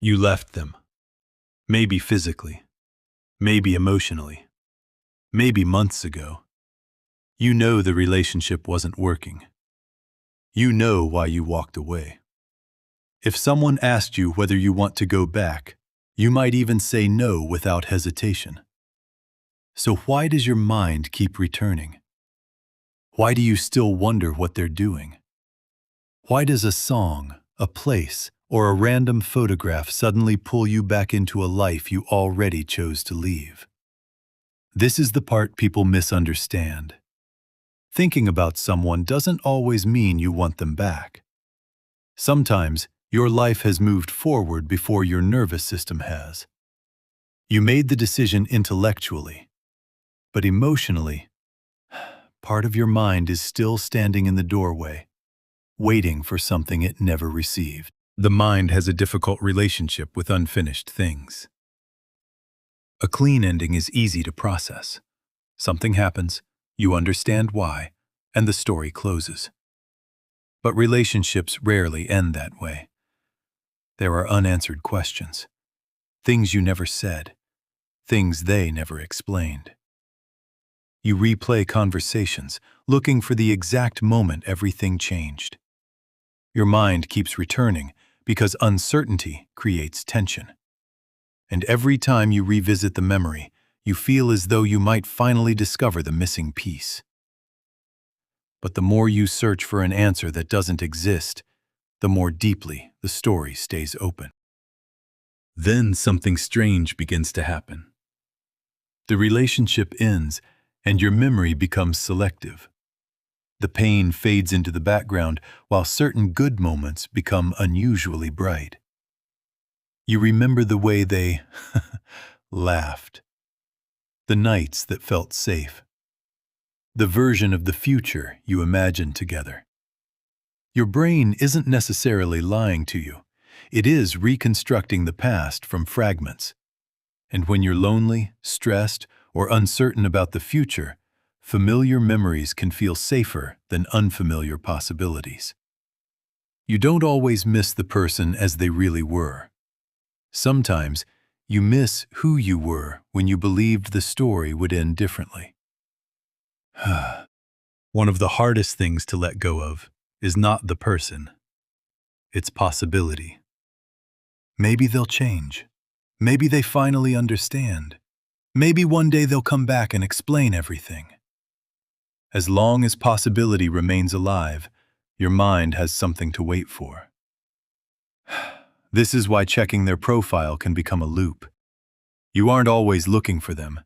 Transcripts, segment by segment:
You left them, maybe physically, maybe emotionally, maybe months ago. You know the relationship wasn't working. You know why you walked away. If someone asked you whether you want to go back, you might even say no without hesitation. So why does your mind keep returning? Why do you still wonder what they're doing? Why does a song, a place, or a random photograph suddenly pull you back into a life you already chose to leave? This is the part people misunderstand. Thinking about someone doesn't always mean you want them back. Sometimes your life has moved forward before your nervous system has. You made the decision intellectually, but emotionally, part of your mind is still standing in the doorway, waiting for something it never received. The mind has a difficult relationship with unfinished things. A clean ending is easy to process. Something happens, you understand why, and the story closes. But relationships rarely end that way. There are unanswered questions, things you never said, things they never explained. You replay conversations, looking for the exact moment everything changed. Your mind keeps returning because uncertainty creates tension. And every time you revisit the memory, you feel as though you might finally discover the missing piece. But the more you search for an answer that doesn't exist, the more deeply the story stays open. Then something strange begins to happen. The relationship ends, and your memory becomes selective. The pain fades into the background, while certain good moments become unusually bright. You remember the way they laughed, the nights that felt safe, the version of the future you imagined together. Your brain isn't necessarily lying to you. It is reconstructing the past from fragments. And when you're lonely, stressed, or uncertain about the future, familiar memories can feel safer than unfamiliar possibilities. You don't always miss the person as they really were. Sometimes, you miss who you were when you believed the story would end differently. One of the hardest things to let go of is not the person. It's possibility. Maybe they'll change. Maybe they finally understand. Maybe one day they'll come back and explain everything. As long as possibility remains alive, your mind has something to wait for. This is why checking their profile can become a loop. You aren't always looking for them.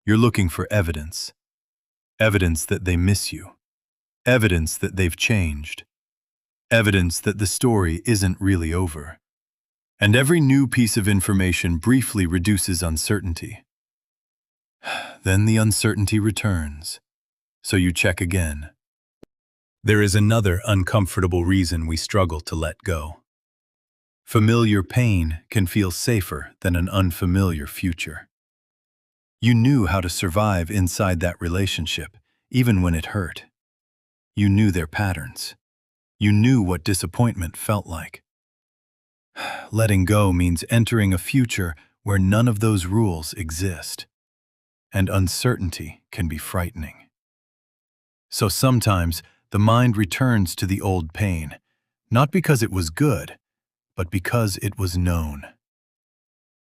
You're looking for evidence. Evidence that they miss you. Evidence that they've changed. Evidence that the story isn't really over. And every new piece of information briefly reduces uncertainty. Then the uncertainty returns, so you check again. There is another uncomfortable reason we struggle to let go. Familiar pain can feel safer than an unfamiliar future. You knew how to survive inside that relationship, even when it hurt. You knew their patterns. You knew what disappointment felt like. Letting go means entering a future where none of those rules exist. And uncertainty can be frightening. So sometimes the mind returns to the old pain, not because it was good, but because it was known.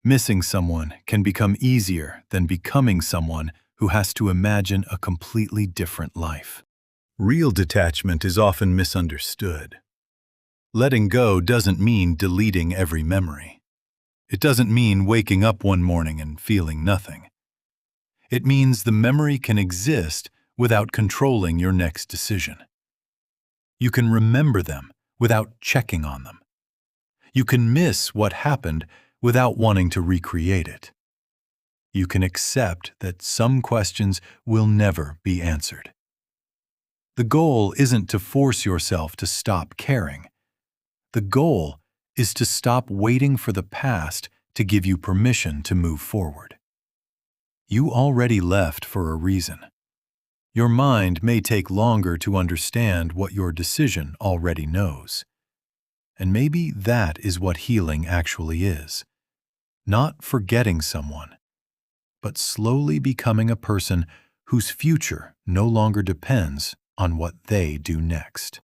Missing someone can become easier than becoming someone who has to imagine a completely different life. Real detachment is often misunderstood. Letting go doesn't mean deleting every memory. It doesn't mean waking up one morning and feeling nothing. It means the memory can exist without controlling your next decision. You can remember them without checking on them. You can miss what happened without wanting to recreate it. You can accept that some questions will never be answered. The goal isn't to force yourself to stop caring. The goal is to stop waiting for the past to give you permission to move forward. You already left for a reason. Your mind may take longer to understand what your decision already knows. And maybe that is what healing actually is. Not forgetting someone, but slowly becoming a person whose future no longer depends on what they do next.